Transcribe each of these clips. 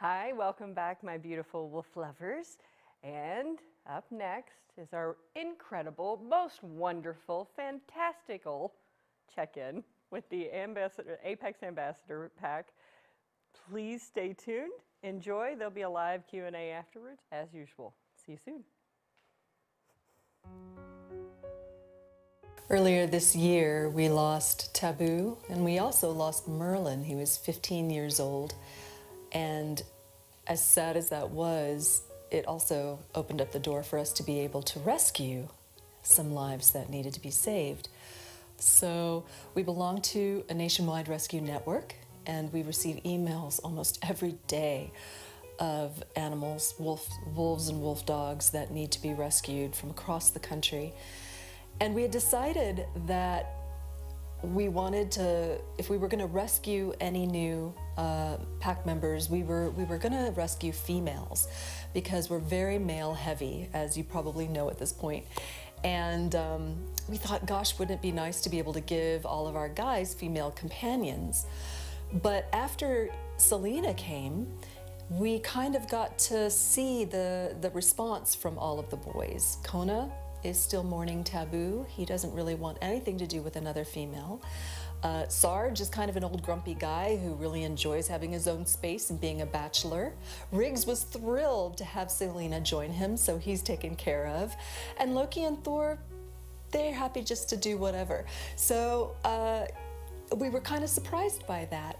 Hi, welcome back, my beautiful wolf lovers. And up next is our incredible, most wonderful, fantastical check-in with the Apex Ambassador Pack. Please stay tuned, enjoy. There'll be a live Q&A afterwards, as usual. See you soon. Earlier this year, we lost Taboo, and we also lost Merlin. He was 15 years old. And as sad as that was, it also opened up the door for us to be able to rescue some lives that needed to be saved. So we belong to a nationwide rescue network, and we receive emails almost every day of animals, wolves and wolf dogs that need to be rescued from across the country. And we had decided that we wanted to, if we were going to rescue any new pack members, we were going to rescue females because we're very male heavy, as you probably know at this point. And we thought, gosh, wouldn't it be nice to be able to give all of our guys female companions? But after Selena came, we kind of got to see the response from all of the boys. Kona is still mourning Taboo. He doesn't really want anything to do with another female. Sarge is kind of an old grumpy guy who really enjoys having his own space and being a bachelor. Riggs was thrilled to have Selena join him, so he's taken care of. And Loki and Thor, they're happy just to do whatever. So we were kind of surprised by that.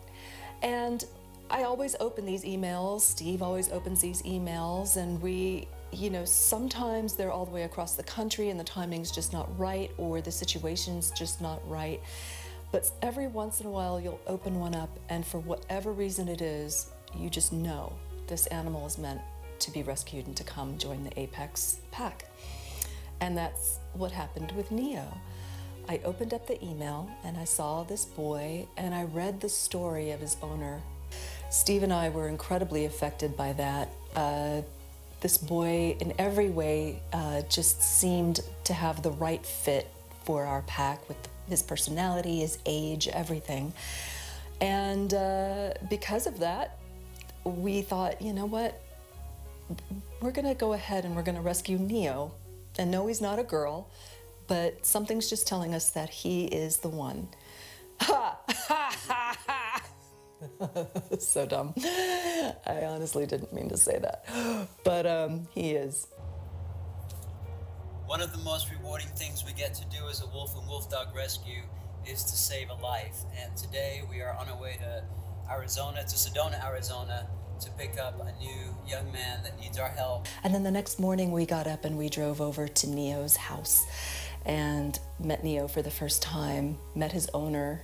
And I always open these emails, Steve always opens these emails, and we, you know, sometimes they're all the way across the country and the timing's just not right, or the situation's just not right. But every once in a while you'll open one up, and for whatever reason it is, you just know this animal is meant to be rescued and to come join the Apex pack. And that's what happened with Neo. I opened up the email and I saw this boy, and I read the story of his owner. Steve and I were incredibly affected by that. This boy, in every way, just seemed to have the right fit for our pack with his personality, his age, everything. And because of that, we thought, you know what? We're going to go ahead and we're going to rescue Neo. And no, he's not a girl, but something's just telling us that he is the one. Ha! Ha! Ha! Ha! So dumb. I honestly didn't mean to say that, but he is. One of the most rewarding things we get to do as a wolf and wolf dog rescue is to save a life. And today we are on our way to Arizona, to Sedona, Arizona, to pick up a new young man that needs our help. And then the next morning we got up and we drove over to Neo's house and met Neo for the first time, met his owner.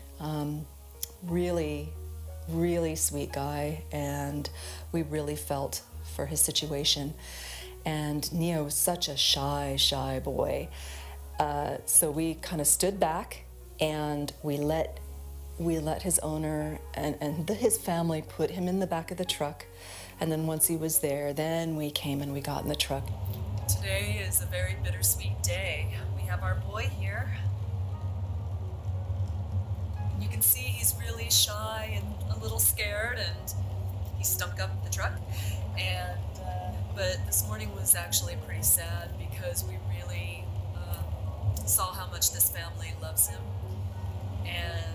Really sweet guy, and we really felt for his situation. And Neo was such a shy boy. So we kind of stood back and we let his owner and his family put him in the back of the truck. And then once he was there, then we came and we got in the truck. Today is a very bittersweet day. We have our boy here. You can see he's really shy and a little scared, and he stunk up the truck. And but this morning was actually pretty sad because we really saw how much this family loves him, and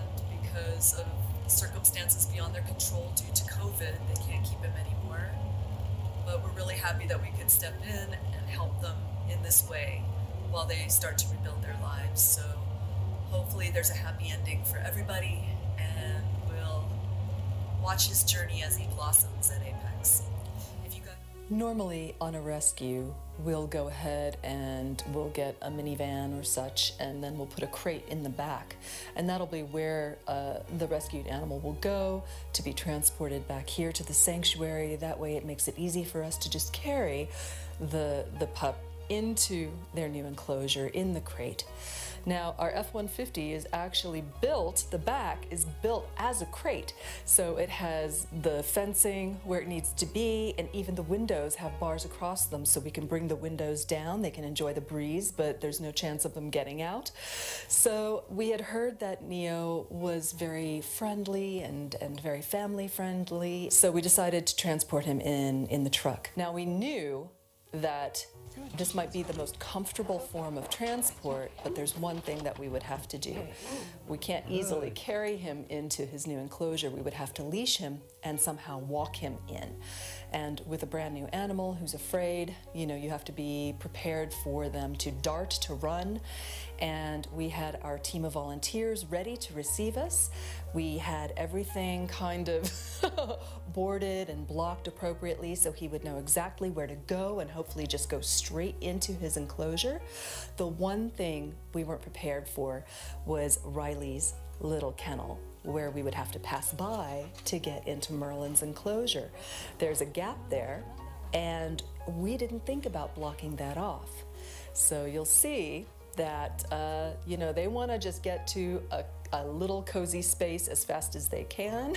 because of circumstances beyond their control due to COVID, they can't keep him anymore. But we're really happy that we could step in and help them in this way while they start to rebuild their lives. So hopefully there's a happy ending for everybody, and we'll watch his journey as he blossoms at Apex. Normally on a rescue, we'll go ahead and we'll get a minivan or such, and then we'll put a crate in the back. And that'll be where the rescued animal will go to be transported back here to the sanctuary. That way it makes it easy for us to just carry the pup into their new enclosure in the crate. Now, our F-150 is actually built, the back is built as a crate. So it has the fencing where it needs to be, and even the windows have bars across them so we can bring the windows down. They can enjoy the breeze, but there's no chance of them getting out. So we had heard that Neo was very friendly and very family friendly. So we decided to transport him in the truck. Now we knew that this might be the most comfortable form of transport, but there's one thing that we would have to do. We can't easily carry him into his new enclosure. We would have to leash him and somehow walk him in. And with a brand new animal who's afraid, you know, you have to be prepared for them to dart, to run. And we had our team of volunteers ready to receive us. We had everything kind of boarded and blocked appropriately so he would know exactly where to go and hopefully just go straight into his enclosure. The one thing we weren't prepared for was Riley's little kennel, where we would have to pass by to get into Merlin's enclosure. There's a gap there, and we didn't think about blocking that off. So you'll see that, you know, they want to just get to a little cozy space as fast as they can.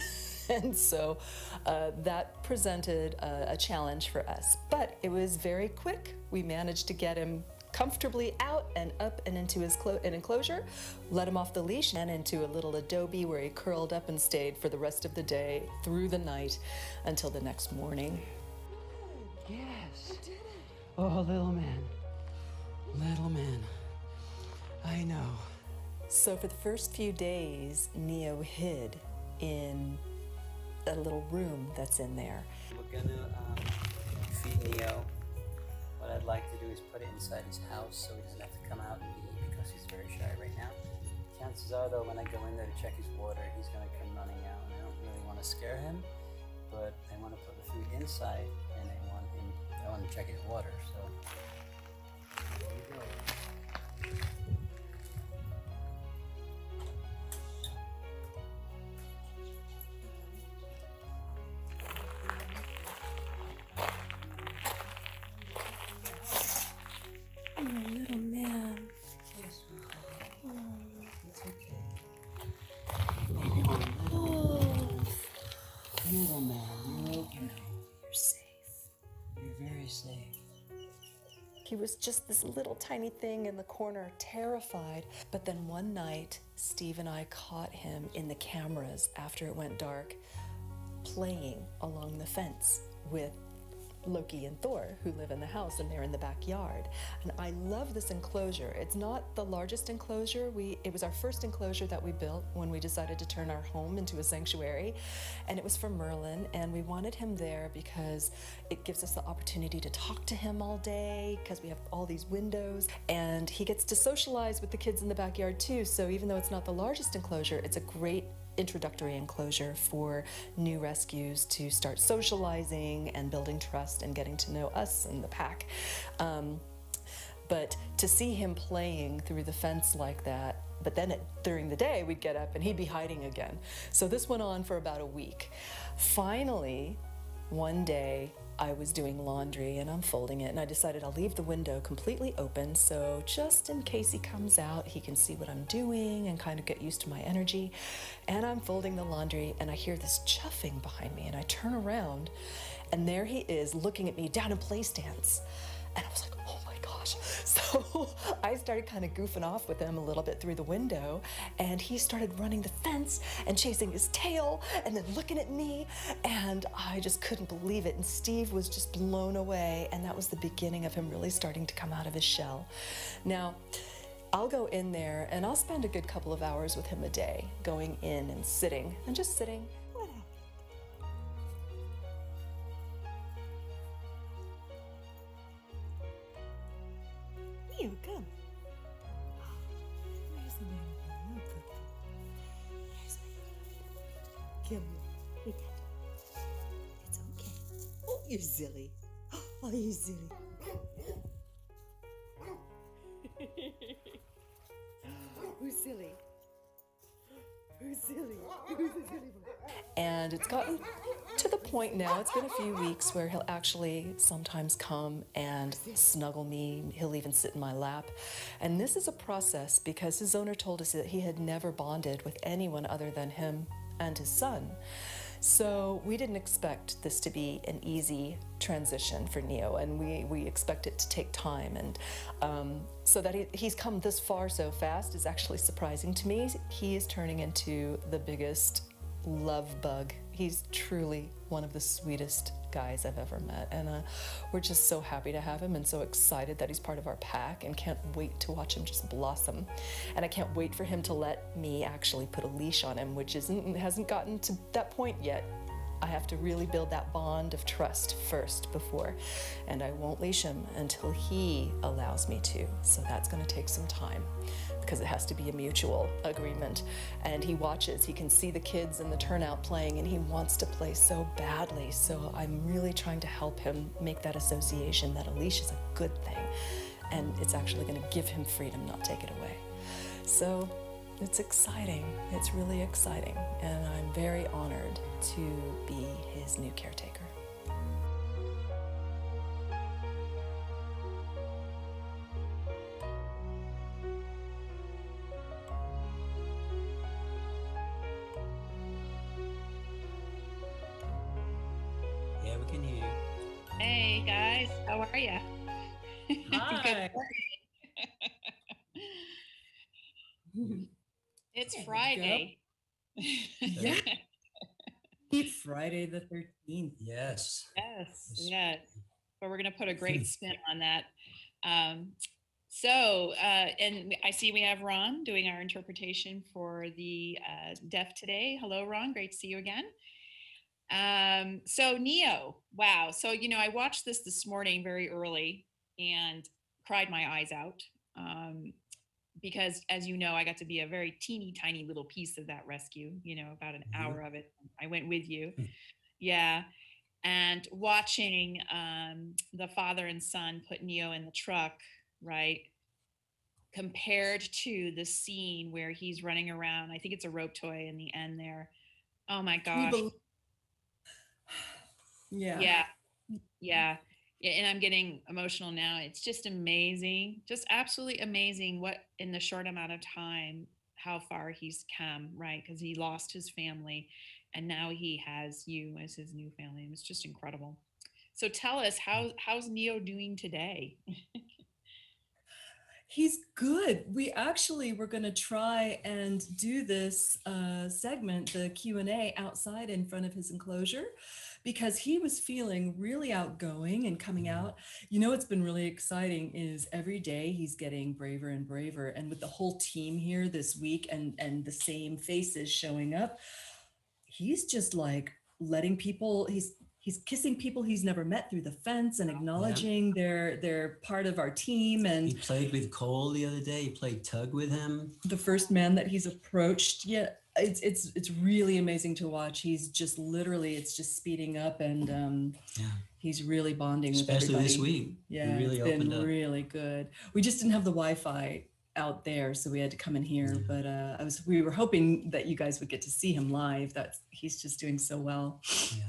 And so that presented a challenge for us. But it was very quick. We managed to get him comfortably out and up and into his enclosure, let him off the leash and into a little adobe where he curled up and stayed for the rest of the day, through the night, until the next morning. Yes. Oh, little man. Little man. I know. So for the first few days, Neo hid in a little room that's in there. We're gonna feed Neo. What I'd like to do is put it inside his house so he doesn't have to come out and eat because he's very shy right now. Chances are though, when I go in there to check his water, he's gonna come running out, and I don't really want to scare him, but I want to put the food inside and I want to check his water, so here we go. Little man. Yes, it's okay. Little man, you're okay. You're safe. You're very safe. He was just this little tiny thing in the corner, terrified. But then one night, Steve and I caught him in the cameras after it went dark, playing along the fence with Loki and Thor, who live in the house, and they're in the backyard. And I love this enclosure. It's not the largest enclosure. It was our first enclosure that we built when we decided to turn our home into a sanctuary. And it was for Merlin, and we wanted him there because it gives us the opportunity to talk to him all day, because we have all these windows, and he gets to socialize with the kids in the backyard too. So even though it's not the largest enclosure, it's a great introductory enclosure for new rescues to start socializing and building trust and getting to know us and the pack. But to see him playing through the fence like that, but then during the day we'd get up and he'd be hiding again. So this went on for about a week. Finally, one day I was doing laundry and I'm folding it, and I decided I'll leave the window completely open so just in case he comes out, he can see what I'm doing and kind of get used to my energy. And I'm folding the laundry and I hear this chuffing behind me, and I turn around and there he is looking at me down in play stands. And I was like, oh my gosh. So I started kind of goofing off with him a little bit through the window, and he started running the fence and chasing his tail and then looking at me, and I just couldn't believe it. And Steve was just blown away, and that was the beginning of him really starting to come out of his shell. Now, I'll go in there and I'll spend a good couple of hours with him a day, going in and sitting and just sitting. You come. Where's the man? Where's my Come here. We got it. It's okay. Oh, you're silly. Oh, you're silly. Who's silly? Who's silly? Who's the silly one? And it's gotten to the point now, it's been a few weeks where he'll actually sometimes come and snuggle me. He'll even sit in my lap. And this is a process because his owner told us that he had never bonded with anyone other than him and his son. So we didn't expect this to be an easy transition for Neo, and we expect it to take time. And so that he's come this far so fast is actually surprising to me. He is turning into the biggest love bug. He's truly one of the sweetest guys I've ever met, and we're just so happy to have him and so excited that he's part of our pack, and can't wait to watch him just blossom. And I can't wait for him to let me actually put a leash on him, which hasn't gotten to that point yet. I have to really build that bond of trust first before, and I won't leash him until he allows me to. So that's going to take some time because it has to be a mutual agreement. And he watches, he can see the kids in the turnout playing, and he wants to play so badly. So I'm really trying to help him make that association that a leash is a good thing, and it's actually going to give him freedom, not take it away. So it's exciting. It's really exciting, and I'm very honored to be his new caretaker. Yeah, we can hear you. Hey guys, how are you? Hi. It's Friday. Yeah. Friday the 13th. Yes. Yes. But we're gonna put a great spin on that. And I see we have Ron doing our interpretation for the deaf today. Hello, Ron. Great to see you again. So Neo, wow. So, I watched this morning very early and cried my eyes out. Because as you know, I got to be a very teeny tiny little piece of that rescue, about an hour of it. I went with you. Yeah. And watching the father and son put Neo in the truck, right? Compared to the scene where he's running around, I think it's a rope toy in the end there. Oh my gosh. Yeah. And I'm getting emotional now. It's just amazing, just absolutely amazing what in the short amount of time, how far he's come, right? Because he lost his family and now he has you as his new family. It's just incredible. So tell us, how's Neo doing today? He's good. We actually were going to try and do this segment, the Q&A, outside in front of his enclosure, because he was feeling really outgoing and coming out. What's been really exciting is every day he's getting braver and braver. And with the whole team here this week and the same faces showing up, he's just like letting people, he's kissing people he's never met through the fence and acknowledging they're part of our team. And he played with Cole the other day. He played tug with him. The first man that he's approached. Yeah, it's really amazing to watch. He's just literally, it's just speeding up, and he's really bonding with everybody. Especially this week. Yeah, really it's been really good. We just didn't have the Wi-Fi out there, so we had to come in here. But we were hoping that you guys would get to see him live. He's just doing so well.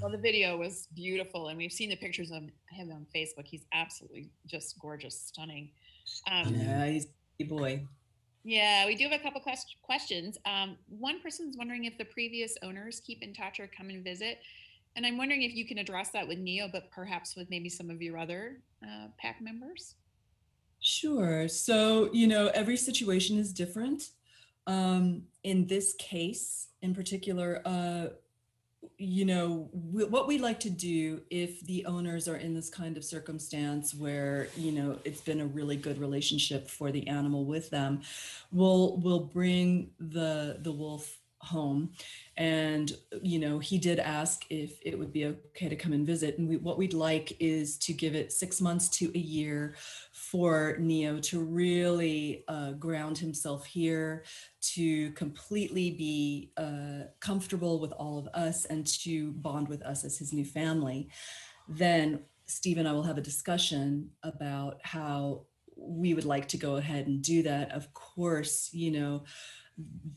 Well, the video was beautiful, and we've seen the pictures of him on Facebook. He's absolutely just gorgeous, stunning. He's a boy. Yeah, we do have a couple questions. One person's wondering if the previous owners keep in touch or come and visit. And I'm wondering if you can address that with Neo, but perhaps with maybe some of your other pack members. Sure. So, every situation is different. In this case in particular, what we like to do if the owners are in this kind of circumstance where, it's been a really good relationship for the animal with them, we'll bring the wolf home. And, he did ask if it would be okay to come and visit. And what we'd like is to give it 6 months to a year for Neo to really ground himself here, to completely be comfortable with all of us and to bond with us as his new family. Then Steve and I will have a discussion about how we would like to go ahead and do that. Of course,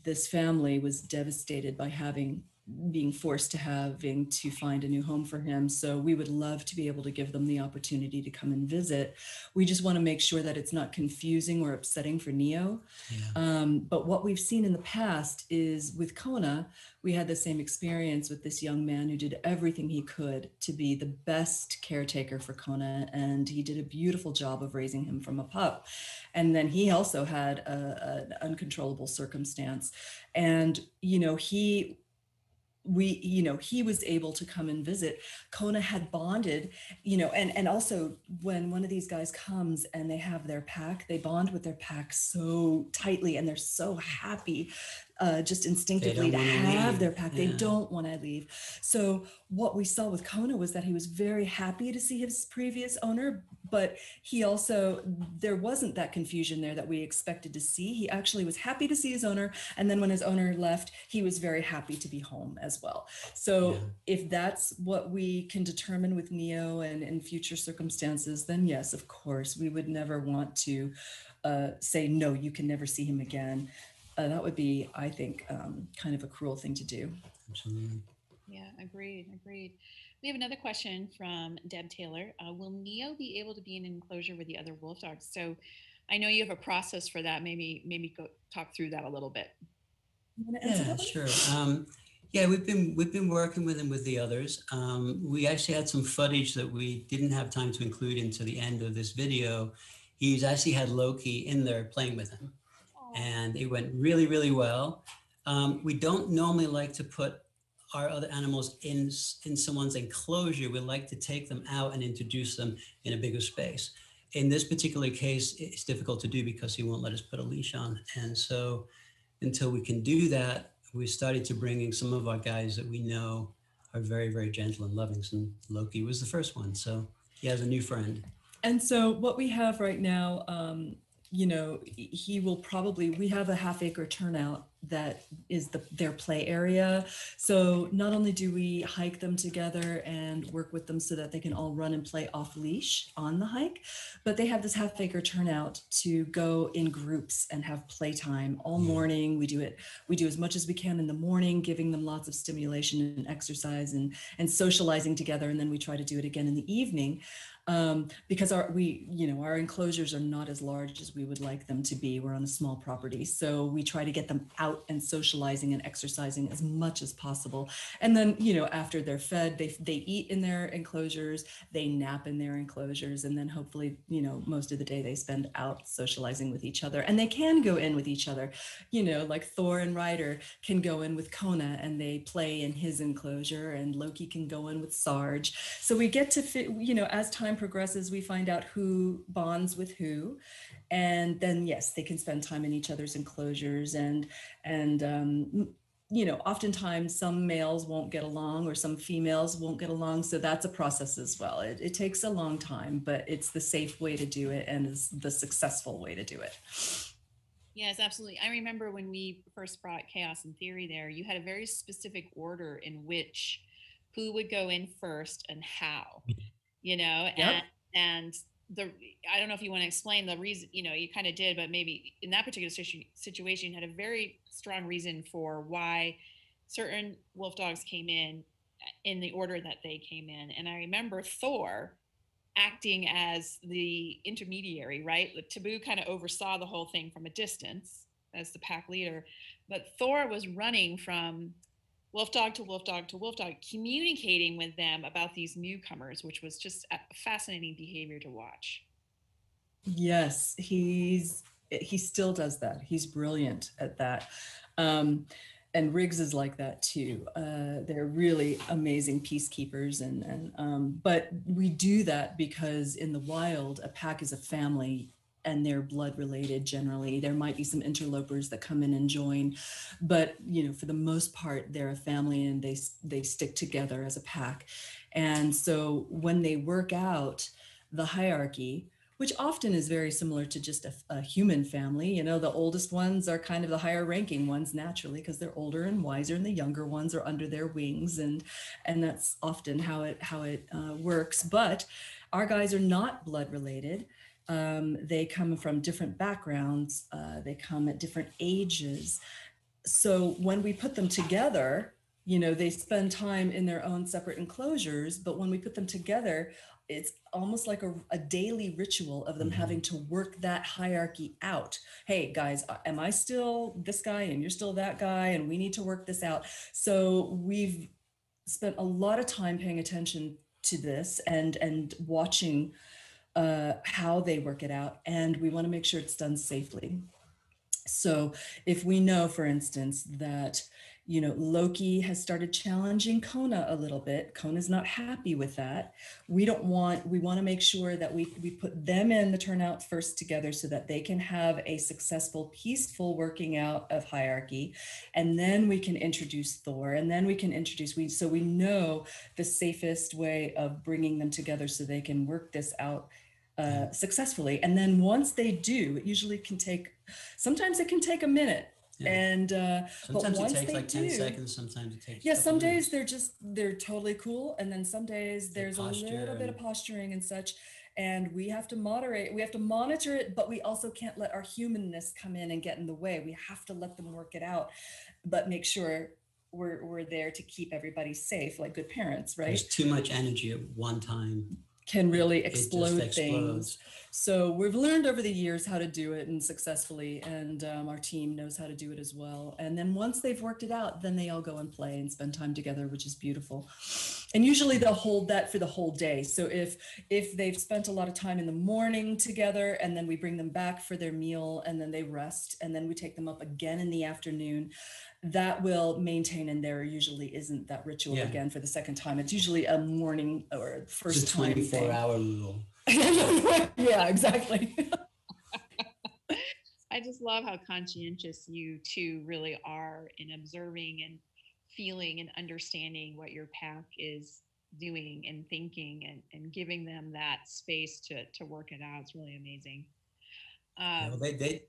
this family was devastated by having being forced to having to find a new home for him. So we would love to be able to give them the opportunity to come and visit. We just want to make sure that it's not confusing or upsetting for Neo. Yeah. But what we've seen in the past is with Kona, we had the same experience with this young man who did everything he could to be the best caretaker for Kona. And he did a beautiful job of raising him from a pup. And then he also had an uncontrollable circumstance. And, he was able to come and visit. Kona had bonded, and also when one of these guys comes and they have their pack, they bond with their pack so tightly, and they're so happy just instinctively to have their pack. They don't want to leave. So what we saw with Kona was that he was very happy to see his previous owner, but there wasn't that confusion there that we expected to see. He actually was happy to see his owner. And then when his owner left, he was very happy to be home as well. So if that's what we can determine with Neo and in future circumstances, then yes, of course, we would never want to say, no, you can never see him again. That would be, I think, kind of a cruel thing to do. Absolutely. Yeah, agreed. We have another question from Deb Taylor. Will Neo be able to be in an enclosure with the other wolf dogs? So I know you have a process for that. Maybe go talk through that a little bit. Yeah, sure. Yeah, we've been working with him with the others. We actually had some footage that we didn't have time to include into the end of this video. He's actually had Loki in there playing with him. And it went really, really well. We don't normally like to put our other animals in someone's enclosure. We like to take them out and introduce them in a bigger space. In this particular case, it's difficult to do because he won't let us put a leash on. And so until we can do that, we started to bring in some of our guys that we know are very, very gentle and loving. So Loki was the first one. So he has a new friend. And so what we have right now, we have a half-acre turnout that is their play area. So not only do we hike them together and work with them so that they can all run and play off leash on the hike, but they have this half-acre turnout to go in groups and have playtime all morning. We do as much as we can in the morning, giving them lots of stimulation and exercise and socializing together. And then we try to do it again in the evening. Because our enclosures are not as large as we would like them to be. We're on a small property. So we try to get them out and socializing and exercising as much as possible. And then, after they're fed, they eat in their enclosures, they nap in their enclosures. And then hopefully, most of the day they spend out socializing with each other, and they can go in with each other, like Thor and Ryder can go in with Kona and they play in his enclosure, and Loki can go in with Sarge. So we get to fit, as time progresses, we find out who bonds with who, and then yes, they can spend time in each other's enclosures, and oftentimes some males won't get along or some females won't get along, so that's a process as well. It takes a long time, but it's the safe way to do it and is the successful way to do it. Yes, absolutely. I remember when we first brought Chaos in Theory there, you had a very specific order in which who would go in first and how. Yep. And I don't know if you want to explain the reason, you kind of did, but maybe in that particular situation, you had a very strong reason for why certain wolf dogs came in the order that they came in. And I remember Thor acting as the intermediary, right? The Taboo kind of oversaw the whole thing from a distance as the pack leader, but Thor was running from wolf dog to wolf dog to wolf dog, communicating with them about these newcomers, which was just a fascinating behavior to watch. Yes, he still does that. He's brilliant at that. And Riggs is like that too. They're really amazing peacekeepers, but we do that because in the wild, a pack is a family. And they're blood related generally. There might be some interlopers that come in and join, but for the most part, they're a family and they stick together as a pack. And so when they work out the hierarchy, which often is very similar to just a human family, the oldest ones are kind of the higher ranking ones naturally because they're older and wiser, and the younger ones are under their wings, and that's often how it works. But our guys are not blood related. They come from different backgrounds. They come at different ages. So when we put them together, you know, they spend time in their own separate enclosures, but when we put them together, it's almost like a daily ritual of them having to work that hierarchy out. Hey guys, am I still this guy and you're still that guy, and we need to work this out. So we've spent a lot of time paying attention to this and watching how they work it out, and we want to make sure it's done safely. So if we know, for instance, that, you know, Loki has started challenging Kona a little bit, Kona's not happy with that. We want to make sure that we put them in the turnout first together so that they can have a successful, peaceful working out of hierarchy. And then we can introduce Thor, and then we can introduce, so we know the safest way of bringing them together so they can work this out successfully. And then once they do, it usually can take, sometimes it can take a minute. Yeah. And sometimes but once it takes they like 10 seconds, sometimes it takes some days minutes. they're totally cool, and then some days there's a little bit of posturing and such, and we have to monitor it, but we also can't let our humanness come in and get in the way. We have to let them work it out, but make sure we're there to keep everybody safe, like good parents, right? There's too much energy at one time. Can really It just explode explodes. things. So we've learned over the years how to do it, and successfully, and our team knows how to do it as well. And then once they've worked it out, then they all go and play and spend time together, which is beautiful. And usually they'll hold that for the whole day. So if they've spent a lot of time in the morning together, and then we bring them back for their meal, and then they rest, and then we take them up again in the afternoon, that will maintain, and there usually isn't that ritual again for the second time. It's usually a morning or first It's a time 24-hour rule. Yeah, exactly. I just love how conscientious you two really are in observing and feeling and understanding what your pack is doing and thinking, and giving them that space to work it out. It's really amazing. Well, they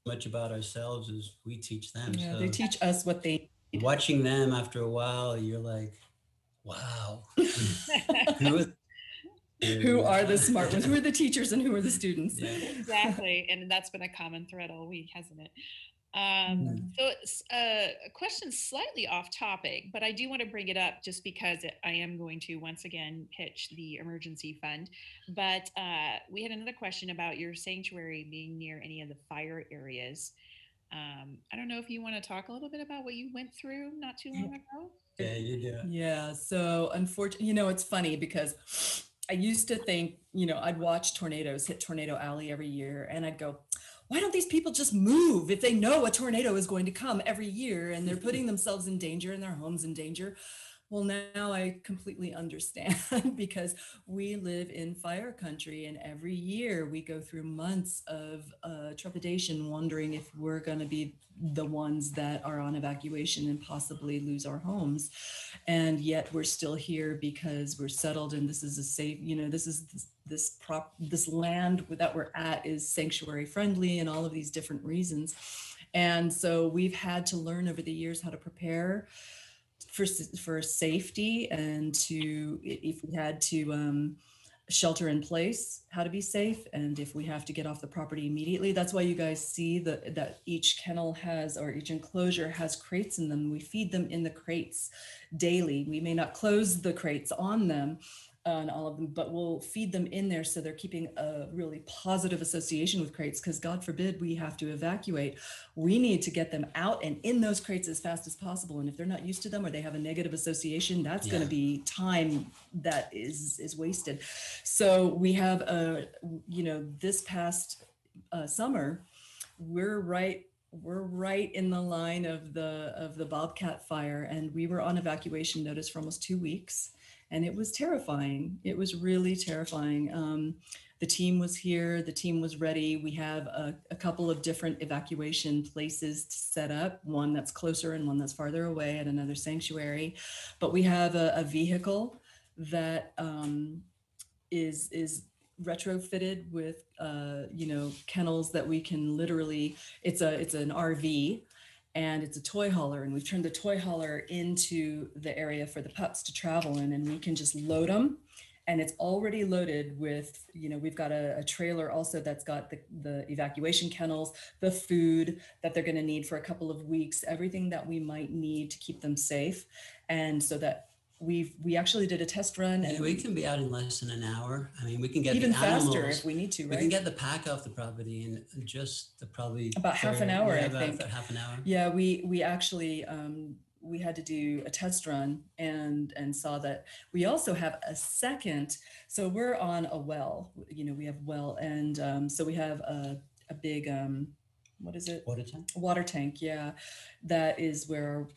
much about ourselves as we teach them. Yeah, so they teach us what they need. Watching them after a while, you're like, wow. Who are the smart ones? Who are the teachers and who are the students? Yeah. Exactly. And that's been a common thread all week, hasn't it? So it's a question slightly off topic, but I do want to bring it up just because I am going to once again pitch the emergency fund. But we had another question about your sanctuary being near any of the fire areas. I don't know if you want to talk a little bit about what you went through not too long ago. Yeah, you do. Yeah. So unfortunately, you know, it's funny because I used to think, you know, I'd watch tornadoes hit Tornado Alley every year, and I'd go, why don't these people just move if they know a tornado is going to come every year and they're putting themselves in danger and their homes in danger? Well, now I completely understand because we live in fire country, and every year we go through months of trepidation, wondering if we're going to be the ones that are on evacuation and possibly lose our homes. And yet we're still here because we're settled, and this is a safe, you know, this land that we're at is sanctuary friendly, and all of these different reasons. And so we've had to learn over the years how to prepare for safety, and to, if we had to shelter in place, how to be safe, and if we have to get off the property immediately. That's why you guys see that each kennel has, or each enclosure has, crates in them. We feed them in the crates daily. We may not close the crates on them, on all of them, but we'll feed them in there so they're keeping a really positive association with crates, because God forbid we have to evacuate. We need to get them out and in those crates as fast as possible. And if they're not used to them, or they have a negative association, that's going to be time that is wasted. So we have you know, this past summer, we're right in the line of the Bobcat fire, and we were on evacuation notice for almost 2 weeks. And it was terrifying. It was really terrifying. The team was here, the team was ready. We have a couple of different evacuation places set up, one that's closer and one that's farther away at another sanctuary. But we have a vehicle that is retrofitted with you know, kennels that we can literally, it's an RV, and it's a toy hauler, and we've turned the toy hauler into the area for the pups to travel in, and we can just load them and it's already loaded with, we've got a trailer also that's got the evacuation kennels, the food that they're going to need for a couple of weeks, everything that we might need to keep them safe. And so that we actually did a test run, and we can be out in less than an hour. I mean, we can get even the animals, faster if we need to, right? We can get the pack off the property in just probably about half an hour, I think. About half an hour. Yeah, we actually we had to do a test run and saw that we also have a second. So we're on a well, we have well, and so we have a big what is it? Water tank. Water tank, yeah. That is where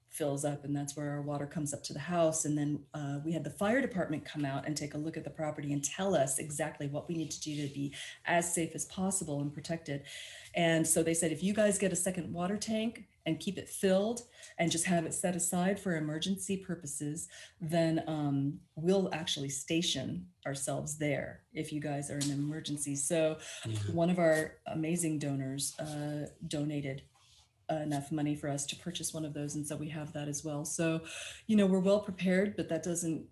fills up, and that's where our water comes up to the house. And then we had the fire department come out and take a look at the property and tell us exactly what we need to do to be as safe as possible and protected. And so they said, if you guys get a second water tank and keep it filled and just have it set aside for emergency purposes, then we'll actually station ourselves there if you guys are in an emergency. So one of our amazing donors donated enough money for us to purchase one of those, and so we have that as well. So we're well prepared, but that doesn't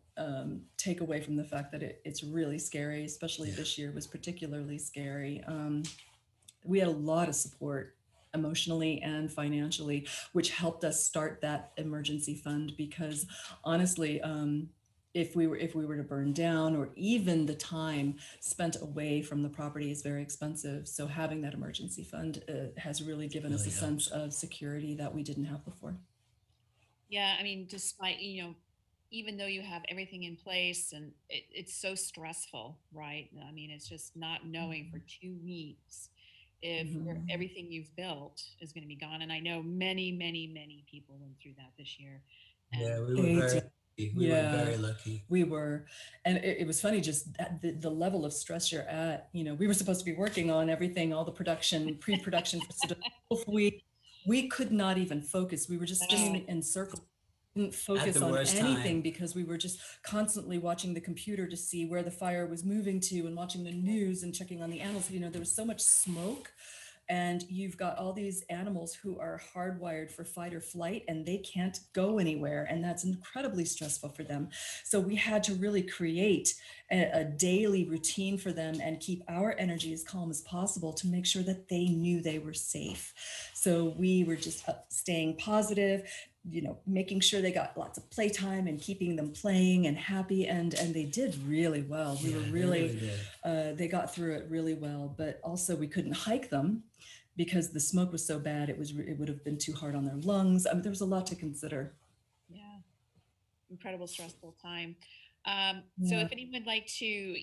take away from the fact that it's really scary, especially this year was particularly scary. We had a lot of support emotionally and financially, which helped us start that emergency fund, because honestly, if we were to burn down, or even the time spent away from the property is very expensive. So having that emergency fund has really given us a sense of security that we didn't have before. Yeah, I mean, despite, even though you have everything in place, and it's so stressful, right? I mean, it's just not knowing for 2 weeks if everything you've built is going to be gone. And I know many, many, many people went through that this year. And we were very lucky. We were. And it was funny, just the level of stress you're at. We were supposed to be working on everything, all the production, pre-production for Sedona. We could not even focus. We were just spinning in circles. Didn't focus on anything because we were just constantly watching the computer to see where the fire was moving to, and watching the news and checking on the animals. There was so much smoke, and you've got all these animals who are hardwired for fight or flight, and they can't go anywhere, and that's incredibly stressful for them. So we had to really create a daily routine for them and keep our energy as calm as possible to make sure that they knew they were safe. So we were just staying positive, making sure they got lots of playtime and keeping them playing and happy, and they did really well. We were really they got through it really well, but also we couldn't hike them because the smoke was so bad. It would have been too hard on their lungs. I mean, there was a lot to consider. Yeah, incredible stressful time. So if anyone would like to,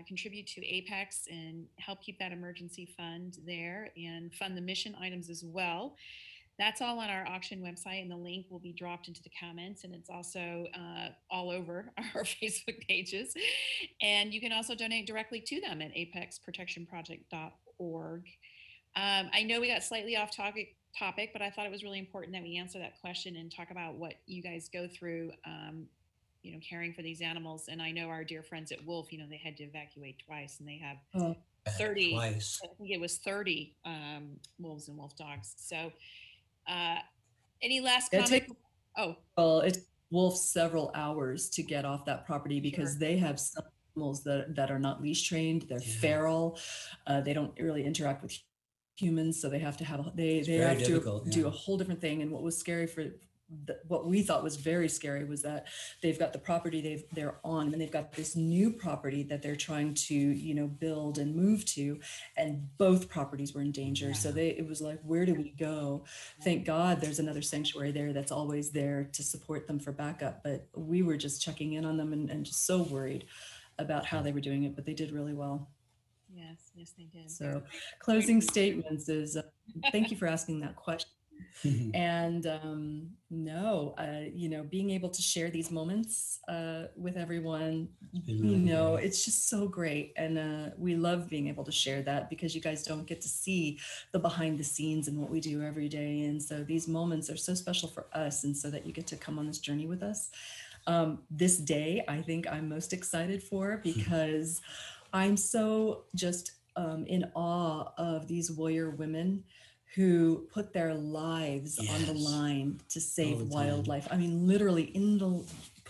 contribute to Apex and help keep that emergency fund there and fund the mission items as well, that's all on our auction website, and the link will be dropped into the comments, and it's also all over our Facebook pages. And you can also donate directly to them at apexprotectionproject.org. I know we got slightly off topic, but I thought it was really important that we answer that question and talk about what you guys go through, caring for these animals. And I know our dear friends at Wolf, they had to evacuate twice, and they have 30, twice. I think it was 30 wolves and wolf dogs. So any last comment? Well, it took Wolf several hours to get off that property because they have some animals that are not leash trained. They're feral. They don't really interact with humans, so they have to have they have to do a whole different thing. And what was scary what we thought was very scary was that they've got the property they're on, and they've got this new property that they're trying to build and move to, and both properties were in danger. So it was like, where do we go? Thank God there's another sanctuary there that's always there to support them for backup, but we were just checking in on them and just so worried about how they were doing it, but they did really well. Yes, they did. So closing statements is thank you for asking that question. And being able to share these moments with everyone, it's just so great. And we love being able to share that, because you guys don't get to see the behind the scenes and what we do every day. And so these moments are so special for us, and so that you get to come on this journey with us. This day, I think I'm most excited for, because I'm so just in awe of these warrior women who put their lives on the line to save wildlife. I mean, literally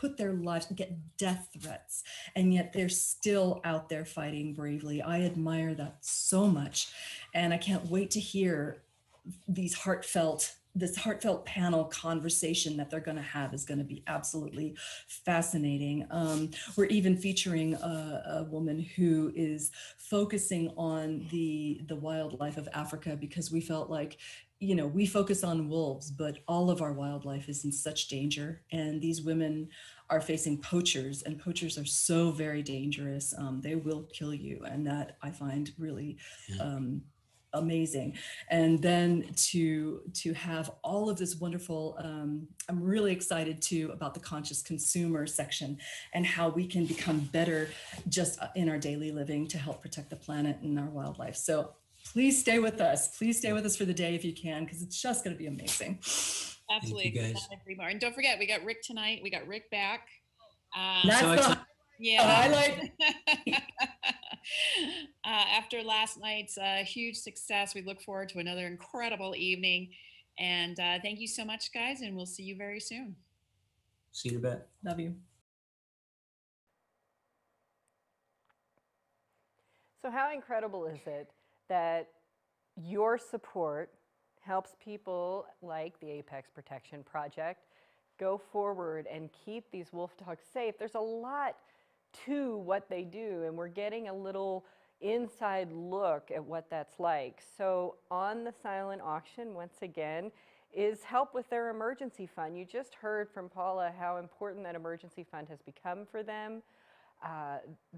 put their lives, get death threats, and yet they're still out there fighting bravely. I admire that so much. And I can't wait to hear this heartfelt panel conversation that they're going to have is going to be absolutely fascinating. We're even featuring a woman who is focusing on the wildlife of Africa, because we felt like, you know, we focus on wolves, but all of our wildlife is in such danger. And these women are facing poachers, and poachers are so very dangerous. They will kill you. And that I find really amazing. And then to have all of this wonderful, I'm really excited too about the conscious consumer section and how we can become better just in our daily living to help protect the planet and our wildlife. So please stay with us. Please stay with us for the day if you can, because it's just going to be amazing. Absolutely. Thank you, guys. And don't forget, we got Rick tonight. We got Rick back. Yeah. I like. After last night's huge success, we look forward to another incredible evening. And thank you so much, guys. And we'll see you very soon. See you in a bit. Love you. So how incredible is it that your support helps people like the Apex Protection Project go forward and keep these wolf dogs safe? There's a lot to what they do, and we're getting a little inside look at what that's like. So on the silent auction, once again, is help with their emergency fund. You just heard from Paula how important that emergency fund has become for them.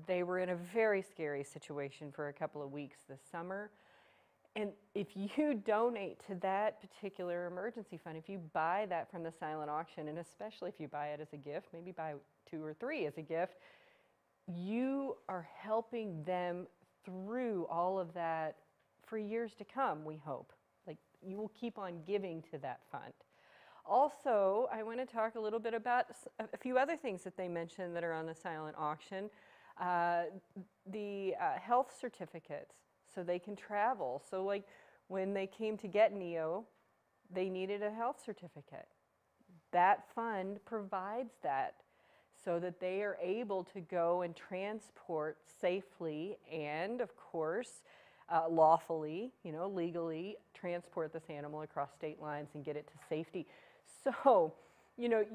They were in a very scary situation for a couple of weeks this summer. And if you donate to that particular emergency fund, if you buy that from the silent auction, and especially if you buy it as a gift, maybe buy 2 or 3 as a gift, you are helping them through all of that for years to come, we hope. Like, you will keep on giving to that fund. Also, I want to talk a little bit about a few other things that they mentioned that are on the silent auction. The health certificates, so they can travel. So like when they came to get Neo, they needed a health certificate. That fund provides that so that they are able to go and transport safely and, of course, lawfully, you know, legally transport this animal across state lines and get it to safety. So, you know,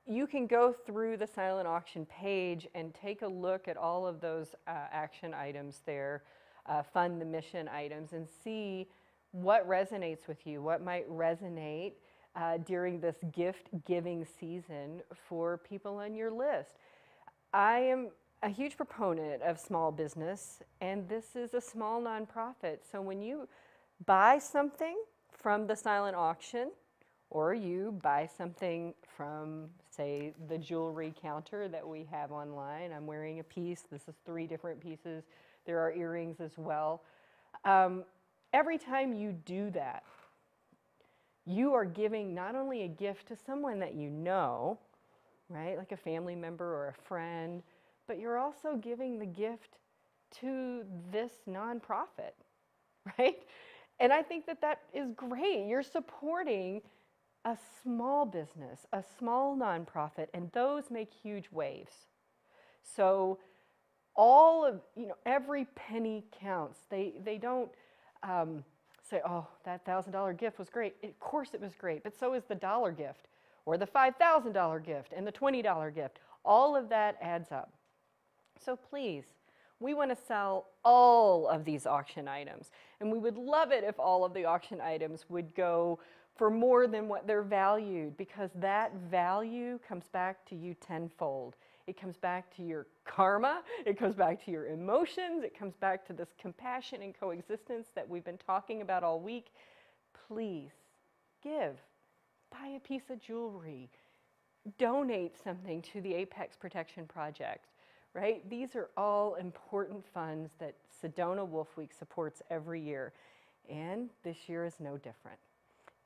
you can go through the silent auction page and take a look at all of those action items there, fund the mission items, and see what resonates with you, what might resonate during this gift-giving season for people on your list. I am a huge proponent of small business, and this is a small nonprofit. So when you buy something from the silent auction, or you buy something from, say, the jewelry counter that we have online. I'm wearing a piece. This is 3 different pieces. There are earrings as well. Every time you do that, you are giving not only a gift to someone that you know, right, like a family member or a friend, but you're also giving the gift to this nonprofit, right? And I think that that is great. You're supporting a small business, a small nonprofit, and those make huge waves. So all of, you know, every penny counts. They don't say, oh, that $1,000 gift was great. Of course it was great, but so is the dollar gift, or the $5,000 gift, and the $20 gift. All of that adds up. So please, we want to sell all of these auction items, and we would love it if all of the auction items would go for more than what they're valued, because that value comes back to you tenfold. It comes back to your karma, it comes back to your emotions, it comes back to this compassion and coexistence that we've been talking about all week. Please, give. Buy a piece of jewelry. Donate something to the Apex Protection Project, right? These are all important funds that Sedona Wolf Week supports every year, and this year is no different.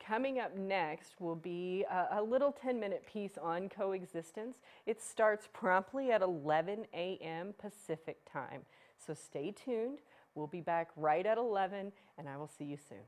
Coming up next will be a little 10-minute piece on coexistence. It starts promptly at 11 a.m. Pacific time. So stay tuned. We'll be back right at 11, and I will see you soon.